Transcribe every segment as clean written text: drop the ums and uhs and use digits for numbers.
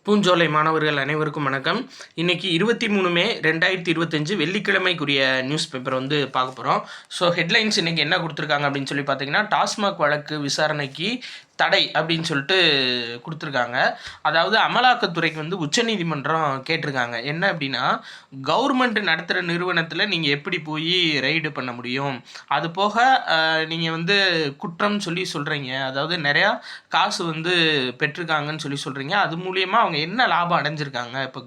பூஞ்சோலை மாணவர்கள் அனைவருக்கும் வணக்கம். இன்னைக்கு 23 மே 2025 வெள்ளிக்கிழமைக்குரிய நியூஸ் பேப்பர் வந்து பார்க்க போகிறோம். ஸோ ஹெட்லைன்ஸ் இன்னைக்கு என்ன கொடுத்துருக்காங்க அப்படின்னு சொல்லி பார்த்தீங்கன்னா, டாஸ்மாக் வழக்கு விசாரணைக்கு தடை அப்படின்னு சொல்லிட்டு கொடுத்துருக்காங்க. அதாவது அமலாக்கத்துறைக்கு வந்து உச்சநீதிமன்றம் கேட்டிருக்காங்க. என்ன அப்படின்னா, கவர்மெண்ட் நடத்துகிற நிறுவனத்தில் நீங்கள் எப்படி போய் ரைடு பண்ண முடியும், அது போக நீங்கள் வந்து குற்றம் சொல்லி சொல்கிறீங்க, அதாவது நிறையா காசு வந்து பெற்றிருக்காங்கன்னு சொல்லி சொல்கிறீங்க, அது மூலியமாக அவங்க என்ன லாபம் அடைஞ்சிருக்காங்க, இப்போ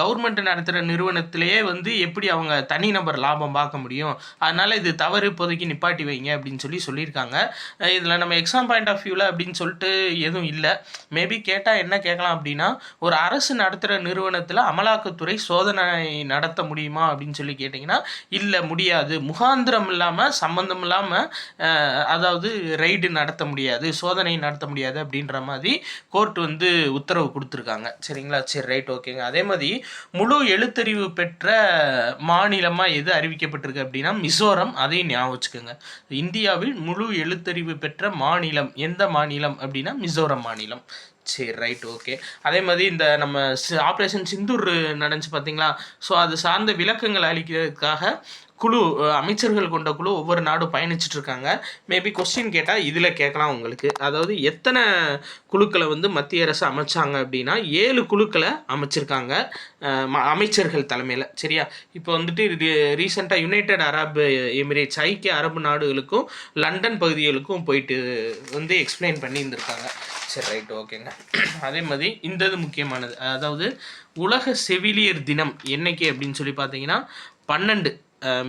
கவர்மெண்ட் நடத்துகிற நிறுவனத்திலேயே வந்து எப்படி அவங்க தனிநபர் லாபம் பார்க்க முடியும், அதனால் இது தவறு, இப்போதைக்கு நிப்பாட்டி வைங்க அப்படின்னு சொல்லியிருக்காங்க. இதில் நம்ம எக்ஸாம் பாயிண்ட் ஆஃப் வியூவில் அப்படின்னு சொல்லிட்டு எதுவும் இல்லை. மேபி கேட்டால் என்ன கேட்கலாம் அப்படின்னா, ஒரு அரசு நடத்துகிற நிறுவனத்தில் அமலாக்கத்துறை சோதனை நடத்த முடியுமா அப்படின்னு சொல்லி கேட்டிங்கன்னா, இல்லை முடியாது, முகாந்திரம் இல்லாமல் சம்மந்தம் இல்லாமல் அதாவது ரைடு நடத்த முடியாது, சோதனை நடத்த முடியாது அப்படின்ற மாதிரி கோர்ட் வந்து உத்தரவு கொடுத்துருக்காங்க. சரிங்களா? சரி, ரைட், ஓகேங்க. அதே மாதிரி முழு எழுத்தறிவு பெற்ற மாநிலமாக எது அறிவிக்கப்பட்டிருக்கு அப்படின்னா மிசோரம். அதையும் ஞாபகம் வச்சுக்கோங்க. இந்தியாவில் முழு எழுத்தறிவு பெற்ற மாநிலம் எந்த மாநிலம் அப்படின்னா மிசோரம் மாநிலம். சரி, ரைட், ஓகே. அதே மாதிரி இந்த நம்ம ஆப்ரேஷன் சிந்தூர் நடந்துச்சு பார்த்தீங்களா? ஸோ அது சார்ந்த விளக்கங்கள் அளிக்கிறதுக்காக அமைச்சர்கள் கொண்ட குழு ஒவ்வொரு நாடும் பயணிச்சுட்டு இருக்காங்க. மேபி கொஸ்டின் கேட்டால் இதில் கேட்கலாம் உங்களுக்கு. அதாவது எத்தனை குழுக்களை வந்து மத்திய அரசு அமைச்சாங்க அப்படின்னா 7 குழுக்களை அமைச்சிருக்காங்க அமைச்சர்கள் தலைமையில். சரியா? இப்போ வந்துட்டு ரீசெண்டாக யுனைடெட் அரபு எமிரேட்ஸ் ஐக்கிய அரபு நாடுகளுக்கும் லண்டன் பகுதிகளுக்கும் போயிட்டு வந்து எக்ஸ்பிளைன் பண்ணி இருந்திருக்காங்க. சரி, ரைட், ஓகேங்க. அதே மாதிரி இந்த இது முக்கியமானது, அதாவது உலக செவிலியர் தினம் என்னைக்கு அப்படின்னு சொல்லி பார்த்தீங்கன்னா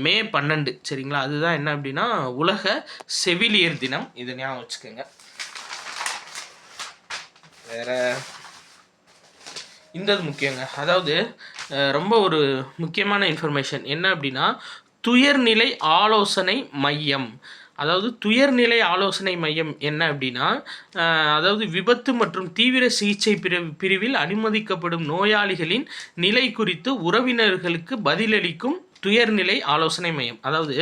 மே 12. சரிங்களா? அதுதான் என்ன அப்படின்னா உலக செவிலியர் தினம். இதை ஞாபகம் வச்சுக்கோங்க. வேற இந்த முக்கியங்க, அதாவது ரொம்ப ஒரு முக்கியமான இன்ஃபர்மேஷன் என்ன அப்படின்னா, துயர்நிலை ஆலோசனை மையம். அதாவது துயர்நிலை ஆலோசனை மையம் என்ன அப்படின்னா, அதாவது விபத்து மற்றும் தீவிர சிகிச்சை பிரிவில் அனுமதிக்கப்படும் நோயாளிகளின் நிலை குறித்து உறவினர்களுக்கு பதிலளிக்கும் துயர்நிலை ஆலோசனை மையம். அதாவது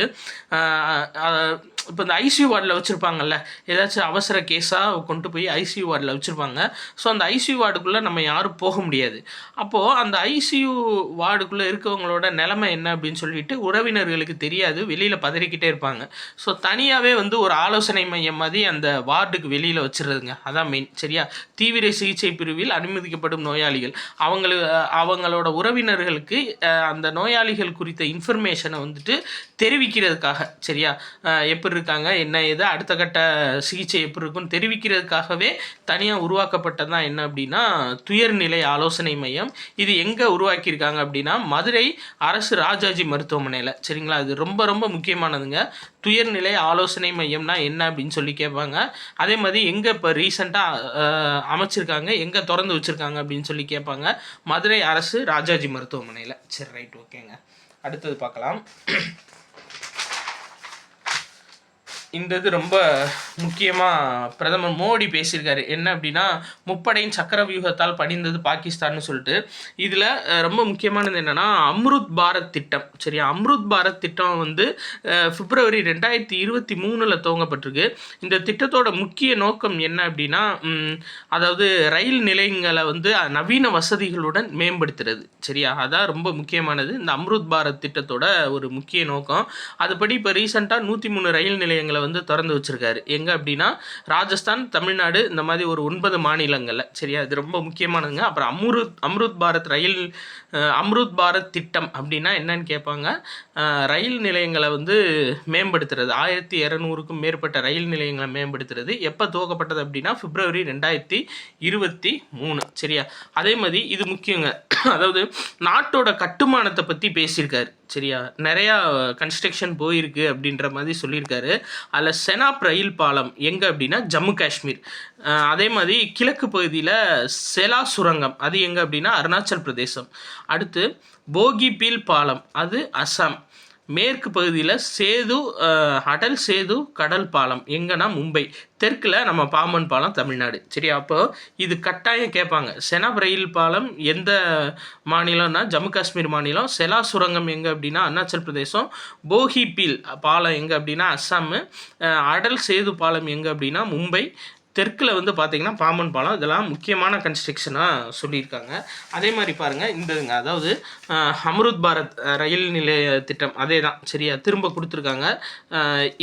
இப்போ இந்த ஐசியூ வார்டில் வச்சுருப்பாங்கல்ல, ஏதாச்சும் அவசர கேஸாக கொண்டு போய் ஐசியூ வார்டில் வச்சுருப்பாங்க. ஸோ அந்த ஐசியூ வார்டுக்குள்ளே நம்ம யாரும் போக முடியாது. அப்போது அந்த ஐசியூ வார்டுக்குள்ளே இருக்கவங்களோட நிலைமை என்ன அப்படின்னு சொல்லிட்டு உறவினர்களுக்கு தெரியாது, வெளியில் பதறிக்கிட்டே இருப்பாங்க. ஸோ தனியாகவே வந்து ஒரு ஆலோசனை மையம் மாதிரி அந்த வார்டுக்கு வெளியில் வச்சுருதுங்க. அதான் மெயின். சரியா? தீவிர சிகிச்சை பிரிவில் அனுமதிக்கப்படும் நோயாளிகள் அவங்களோட உறவினர்களுக்கு அந்த நோயாளிகள் குறித்த இன்ஃபர்மேஷனை வந்துட்டு தெரிவிக்கிறதுக்காக, சரியா, எப்படி இருக்காங்க, என்ன ஏது, அடுத்த கட்ட சிகிச்சை எப்படி இருக்குன்னு தெரிவிக்கிறதுக்காகவே தனியாக உருவாக்கப்பட்டதான் என்ன அப்படின்னா துயர்நிலை ஆலோசனை மையம். இது எங்கே உருவாக்கியிருக்காங்க அப்படின்னா மதுரை அரசு ராஜாஜி மருத்துவமனையில். சரிங்களா? இது ரொம்ப ரொம்ப முக்கியமானதுங்க. துயர்நிலை ஆலோசனை மையம்னா என்ன அப்படின்னு சொல்லி கேட்பாங்க. அதே மாதிரி எங்கே இப்போ ரீசெண்டாக அமைச்சிருக்காங்க, எங்கே திறந்து வச்சுருக்காங்க அப்படின்னு சொல்லி கேட்பாங்க. மதுரை அரசு ராஜாஜி மருத்துவமனையில். சரி, ரைட், ஓகேங்க. அடுத்தது பார்க்கலாம். இந்த இது ரொம்ப முக்கியமாக பிரதமர் மோடி பேசியிருக்காரு. என்ன அப்படின்னா, முப்படையின் சக்கர வியூகத்தால் படிந்தது பாகிஸ்தான்னு சொல்லிட்டு. இதில் ரொம்ப முக்கியமானது என்னென்னா அம்ருத் பாரத் திட்டம். சரியா? அம்ருத் பாரத் திட்டம் வந்து பிப்ரவரி 2023 துவங்கப்பட்டிருக்கு. இந்த திட்டத்தோட முக்கிய நோக்கம் என்ன அப்படின்னா, அதாவது ரயில் நிலையங்களை வந்து நவீன வசதிகளுடன் மேம்படுத்துறது. சரியா? அதான் ரொம்ப முக்கியமானது இந்த அம்ருத் பாரத் திட்டத்தோட ஒரு முக்கிய நோக்கம். அதுபடி இப்போ ரீசெண்டாக 103 ரயில் நிலையங்களை வந்து திறந்து வச்சிருக்காரு. எங்கே அப்படின்னா ராஜஸ்தான், தமிழ்நாடு, இந்த மாதிரி ஒரு 9 மாநிலங்களில். சரியா? இது ரொம்ப முக்கியமானதுங்க. அப்புறம் அம்ருத் பாரத் திட்டம் அப்படின்னா என்னன்னு கேட்பாங்க. ரயில் நிலையங்களை வந்து மேம்படுத்துறது, 1200க்கும் மேற்பட்ட ரயில் நிலையங்களை மேம்படுத்துறது. எப்போ துவக்கப்பட்டது அப்படின்னா பிப்ரவரி 2023. சரியா? அதே மாதிரி இது முக்கியங்க, அதாவது நாட்டோட கட்டுமானத்தை பற்றி பேசியிருக்காரு. சரியா? நிறையா கன்ஸ்ட்ரக்ஷன் போயிருக்கு அப்படின்ற மாதிரி சொல்லியிருக்காரு. அதில் செனாப் ரயில் பாலம் எங்கே அப்படின்னா ஜம்மு காஷ்மீர். அதே மாதிரி கிழக்கு பகுதியில் செலா சுரங்கம், அது எங்கே அப்படின்னா அருணாச்சல் பிரதேசம். அடுத்து போகிபீல் பாலம், அது அசாம். மேற்கு பகுதியில் அடல் சேது கடல் பாலம் எங்கன்னா மும்பை. தெற்கில் நம்ம பாம்பன் பாலம் தமிழ்நாடு. சரியா? அப்போது இது கட்டாயம் கேட்பாங்க. செனாப் ரயில் பாலம் எந்த மாநிலம்னா ஜம்மு காஷ்மீர் மாநிலம். செலா சுரங்கம் எங்கே அப்படின்னா அருணாச்சல் பிரதேசம். போகிபீல் பாலம் எங்கே அப்படின்னா அஸ்ஸாமு. அடல் சேது பாலம் எங்கே அப்படின்னா மும்பை. தெற்கில் வந்து பார்த்திங்கன்னா பாம்பன் பாலம், இதெல்லாம் முக்கியமான கன்ஸ்ட்ரக்ஷனாக சொல்லியிருக்காங்க. அதே மாதிரி பாருங்கள் இந்தங்க, அதாவது அம்ருத் பாரத் ரயில் நிலைய திட்டம் அதே தான் சரியா, திரும்ப கொடுத்துருக்காங்க.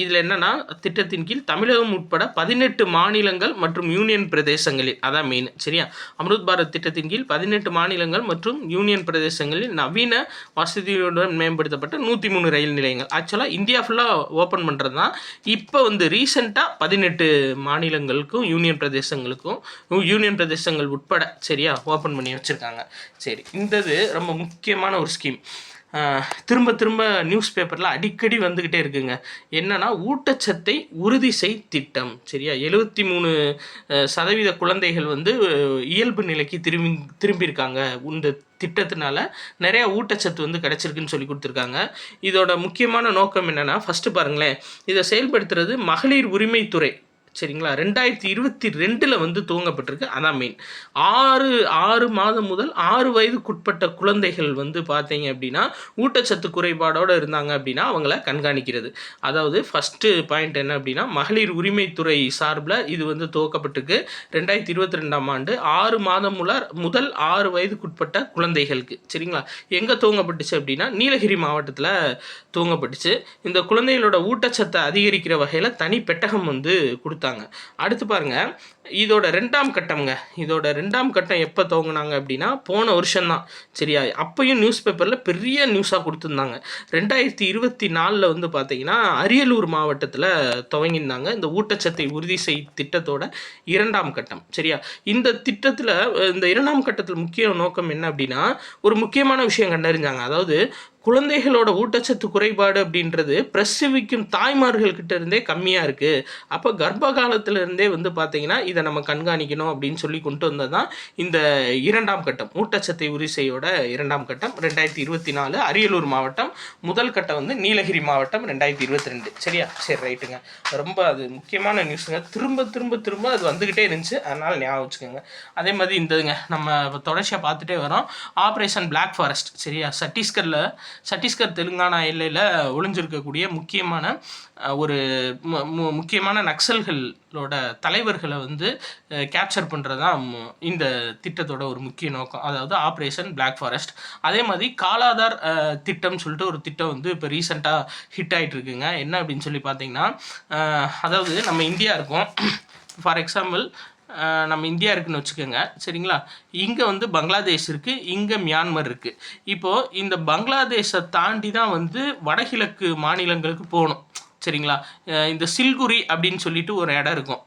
இதில் என்னென்னா திட்டத்தின் கீழ் தமிழகம் உட்பட 18 மாநிலங்கள் மற்றும் யூனியன் பிரதேசங்களில், அதான் மெயின் சரியா, அம்ருத் பாரத் திட்டத்தின் கீழ் 18 மாநிலங்கள் மற்றும் யூனியன் பிரதேசங்களில் நவீன வசதியுடன் மேம்படுத்தப்பட்ட 103 ரயில் நிலையங்கள். ஆக்சுவலாக இந்தியா ஃபுல்லாக ஓப்பன் பண்ணுறது தான். இப்போ வந்து ரீசெண்டாக 18 மாநிலங்களுக்கும் யூனியன் பிரதேசங்கள் உட்பட சரியா ஓப்பன் பண்ணி வச்சுருக்காங்க. சரி, இந்தது ரொம்ப முக்கியமான ஒரு ஸ்கீம். திரும்ப திரும்ப நியூஸ் பேப்பரில் அடிக்கடி வந்துக்கிட்டே இருக்குங்க. என்னென்னா ஊட்டச்சத்தை உறுதி செய் திட்டம் சரியா. 73% குழந்தைகள் வந்து இயல்பு நிலைக்கு திரும்பியிருக்காங்க. இந்த திட்டத்தினால நிறையா ஊட்டச்சத்து வந்து கிடச்சிருக்குன்னு சொல்லி கொடுத்துருக்காங்க. இதோட முக்கியமான நோக்கம் என்னென்னா, ஃபஸ்ட்டு பாருங்களேன், இதை செயல்படுத்துறது மகளிர் உரிமைத்துறை சரிங்களா. 2022 வந்து துவங்கப்பட்டிருக்கு. அதான் மெயின். 6 மாதம் முதல் 6 வயதுக்குட்பட்ட குழந்தைகள் வந்து பார்த்தீங்க அப்படின்னா ஊட்டச்சத்து குறைபாடோடு இருந்தாங்க அப்படின்னா அவங்கள கண்காணிக்கிறது. அதாவது ஃபஸ்ட்டு பாயிண்ட் என்ன அப்படின்னா, மகளிர் உரிமைத்துறை சார்பில் இது வந்து துவக்கப்பட்டிருக்கு 2022ஆம் ஆண்டு. 6 மாதம் முதல் 6 வயதுக்குட்பட்ட குழந்தைகளுக்கு சரிங்களா. எங்கே துவங்கப்பட்டுச்சு அப்படின்னா நீலகிரி மாவட்டத்தில் துவங்கப்பட்டுச்சு. இந்த குழந்தைகளோட ஊட்டச்சத்தை அதிகரிக்கிற வகையில் தனி பெட்டகம் வந்து கொடுத்தாங்க. அடுத்து பாருங்க, இதோட 2ஆம் கட்டம்ங்க. இதோட 2ஆம் கட்டம் எப்போ துவங்கினாங்க அப்படின்னா போன வருஷம்தான் சரியா. அப்பையும் நியூஸ் பேப்பரில் பெரிய நியூஸாக கொடுத்துருந்தாங்க. 2024 வந்து பார்த்தீங்கன்னா அரியலூர் மாவட்டத்தில் துவங்கியிருந்தாங்க இந்த ஊட்டச்சத்தை உறுதி செய் திட்டத்தோட 2ஆம் கட்டம் சரியா. இந்த திட்டத்தில் இந்த 2ஆம் கட்டத்தில் முக்கிய நோக்கம் என்ன அப்படின்னா, ஒரு முக்கியமான விஷயம் கண்டறிஞ்சாங்க. அதாவது குழந்தைகளோட ஊட்டச்சத்து குறைபாடு அப்படின்றது பிரசவிக்கும் தாய்மார்கள்கிட்ட இருந்தே கம்மியாக இருக்குது. அப்போ கர்ப்ப காலத்திலிருந்தே வந்து பார்த்தீங்கன்னா இதை நம்ம கண்காணிக்கணும் அப்படின்னு சொல்லி கொண்டு வந்தது தான் இந்த 2ஆம் கட்டம். ஊட்டச்சத்தை உறுதிசெய்யோட 2ஆம் கட்டம் 2024 அரியலூர் மாவட்டம். முதல் கட்டம் வந்து நீலகிரி மாவட்டம் 2022 சரியா. சரி ரைட்டுங்க, ரொம்ப அது முக்கியமான நியூஸுங்க. திரும்ப அது வந்துக்கிட்டே இருந்துச்சு, அதனால் ஞாபகம் வச்சுக்கோங்க. அதே மாதிரி இந்ததுங்க நம்ம தொடர்ச்சியாக பார்த்துட்டே வரோம். ஆப்ரேஷன் பிளாக் ஃபாரஸ்ட் சரியா. சத்தீஸ்கர் தெலுங்கானா எல்லையில் ஒளிஞ்சிருக்கக்கூடிய முக்கியமான நக்சல்களோட தலைவர்களை வந்து கேப்சர் பண்ணுறது தான் இந்த திட்டத்தோட ஒரு முக்கிய நோக்கம். அதாவது ஆப்ரேஷன் பிளாக் ஃபாரஸ்ட். அதே மாதிரி காலாதார் திட்டம்னு சொல்லிட்டு ஒரு திட்டம் வந்து இப்போ ரீசெண்டாக ஹிட் ஆகிட்டு இருக்குங்க. என்ன அப்படின்னு சொல்லி பார்த்தீங்கன்னா, அதாவது நம்ம இந்தியா இருக்கோம், ஃபார் எக்ஸாம்பிள் நம்ம இந்தியா இருக்குன்னு வச்சுக்கோங்க சரிங்களா. இங்கே வந்து பங்களாதேஷ் இருக்குது, இங்கே மியான்மர் இருக்குது. இப்போது இந்த பங்களாதேஷை தாண்டி தான் வந்து வடகிழக்கு மாநிலங்களுக்கு போகணும் சரிங்களா. இந்த சில்குரி அப்படின்னு சொல்லிட்டு ஒரு இடம் இருக்கும்.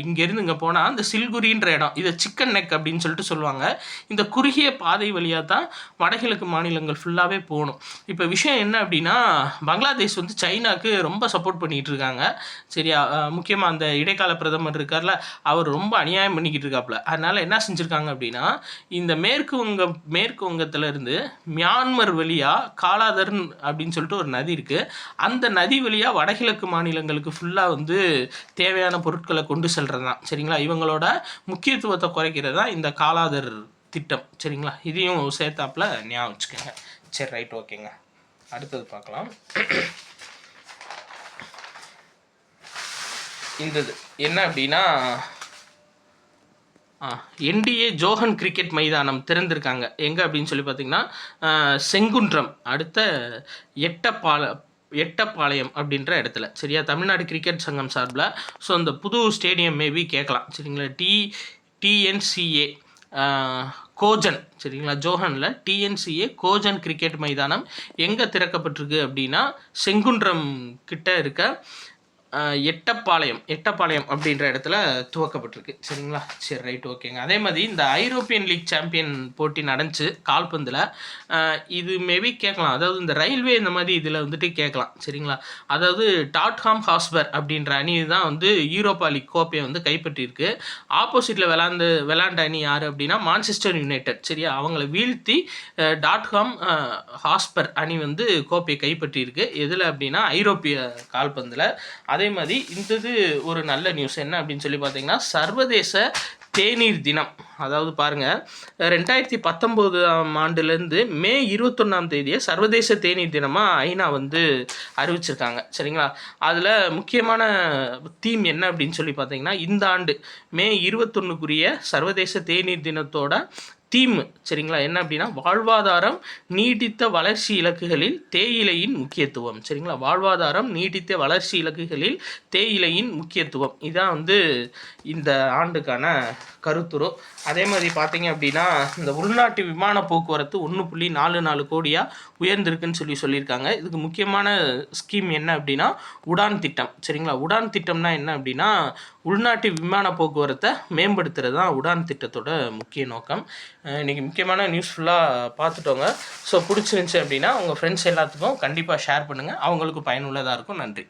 இங்கேருந்து இங்கே போனால் அந்த சில்குரின்ற இடம், இதை சிக்கன் நெக் அப்படின்னு சொல்லிட்டு சொல்லுவாங்க. இந்த குறுகிய பாதை வழியாக தான் வடகிழக்கு மாநிலங்கள் ஃபுல்லாகவே போகணும். இப்போ விஷயம் என்ன அப்படின்னா, பங்களாதேஷ் வந்து சைனாவுக்கு ரொம்ப சப்போர்ட் பண்ணிகிட்டு இருக்காங்க சரியா. முக்கியமாக அந்த இடைக்கால பிரதமர் இருக்கார்ல, அவர் ரொம்ப அநியாயம் பண்ணிக்கிட்டு இருக்காப்புல. அதனால் என்ன செஞ்சுருக்காங்க அப்படின்னா, இந்த மேற்கு வங்கத்திலேருந்து மியான்மர் வழியாக காலாதர்ன் அப்படின்னு சொல்லிட்டு ஒரு நதி இருக்குது. அந்த நதி வழியாக வடகிழக்கு மாநிலங்களுக்கு ஃபுல்லாக வந்து தேவையான பொருட்களை கொண்டு செல்கிறது தான் சரிங்களா. இவங்களோட முக்கியத்துவத்தை குறைக்கிறது தான் இந்த காலாதர் திட்டம் சரிங்களா. இதையும் சேர்த்தாப்புல ஞாபகம் வச்சுக்கோங்க. சரி ரைட் ஓகேங்க, அடுத்தது பார்க்கலாம். இந்தது என்ன அப்படின்னா, என்டிஏ ஜோஹன் கிரிக்கெட் மைதானம் திறந்திருக்காங்க. எங்கே அப்படின்னு சொல்லி பார்த்தீங்கன்னா செங்குன்றம் அடுத்த எட்டப்பாளையம் அப்படின்ற இடத்துல சரியா. தமிழ்நாடு கிரிக்கெட் சங்கம் சார்பில். ஸோ அந்த புது ஸ்டேடியம் மேபி கேட்கலாம் சரிங்களா. டிஎன்சிஏ கோஜன் சரிங்களா. ஜோஹனில் டிஎன்சிஏ கோஜன் கிரிக்கெட் மைதானம் எங்கே திறக்கப்பட்டிருக்கு அப்படின்னா செங்குன்றம் கிட்ட இருக்க எட்டப்பாளையம் அப்படின்ற இடத்துல துவக்கப்பட்டிருக்கு சரிங்களா. சரி ரைட் ஓகேங்க. அதே மாதிரி இந்த ஐரோப்பியன் லீக் சாம்பியன் போட்டி நடந்துச்சு கால்பந்தில். இது மேபி கேட்கலாம், அதாவது இந்த ரயில்வே இந்த மாதிரி இதில் வந்துட்டு கேட்கலாம் சரிங்களா. அதாவது டாட்ஹாம் ஹாஸ்பர் அப்படின்ற அணி தான் வந்து யூரோப்பா லீக் கோப்பையை வந்து கைப்பற்றியிருக்கு. ஆப்போசிட்டில் விளாண்ட அணி யார் அப்படின்னா மான்செஸ்டர் யுனைடெட் சரியா. அவங்கள வீழ்த்தி டாட்ஹாம் ஹாஸ்பர் அணி வந்து கோப்பையை கைப்பற்றியிருக்கு. எதில் அப்படின்னா ஐரோப்பிய கால்பந்தில். அதே மாதிரி இது ஒரு நல்ல நியூஸ் என்ன அப்படின்னு சொல்லி பார்த்தீங்கன்னா, சர்வதேச தேநீர் தினம். அதாவது பாருங்கள், 2019ஆம் ஆண்டுலேருந்து மே 21ஆம் தேதியை சர்வதேச தேநீர் தினமாக ஐநா வந்து அறிவிச்சிருக்காங்க. சரிங்களா? அதில் முக்கியமான தீம் என்ன அப்படின்னு சொல்லி பார்த்தீங்கன்னா, இந்த ஆண்டு மே 21க்குரிய சர்வதேச தேநீர் தினத்தோட தீம் சரிங்களா என்ன அப்படின்னா, வாழ்வாதாரம் நீடித்த வளர்ச்சி இலக்குகளில் தேயிலையின் முக்கியத்துவம். சரிங்களா? வாழ்வாதாரம் நீடித்த வளர்ச்சி இலக்குகளில் தேயிலையின் முக்கியத்துவம். இதான் வந்து இந்த ஆண்டுக்கான கருத்துரு. அதே மாதிரி பார்த்தீங்க அப்படின்னா, இந்த உள்நாட்டு விமான போக்குவரத்து 1.44 கோடியாக உயர்ந்திருக்குன்னு சொல்லியிருக்காங்க. இதுக்கு முக்கியமான ஸ்கீம் என்ன அப்படின்னா, உடான் திட்டம். சரிங்களா? உடான் திட்டம்னா என்ன அப்படின்னா, உள்நாட்டு விமான போக்குவரத்தை மேம்படுத்துறது தான் உடான் திட்டத்தோட முக்கிய நோக்கம். இன்றைக்கி முக்கியமான நியூஸ் ஃபுல்லாக பார்த்துட்டோங்க. ஸோ பிடிச்சிருந்துச்சி அப்படின்னா உங்கள் ஃப்ரெண்ட்ஸ் எல்லாத்துக்கும் கண்டிப்பாக ஷேர் பண்ணுங்கள். அவங்களுக்கும் பயனுள்ளதாக இருக்கும். நன்றி.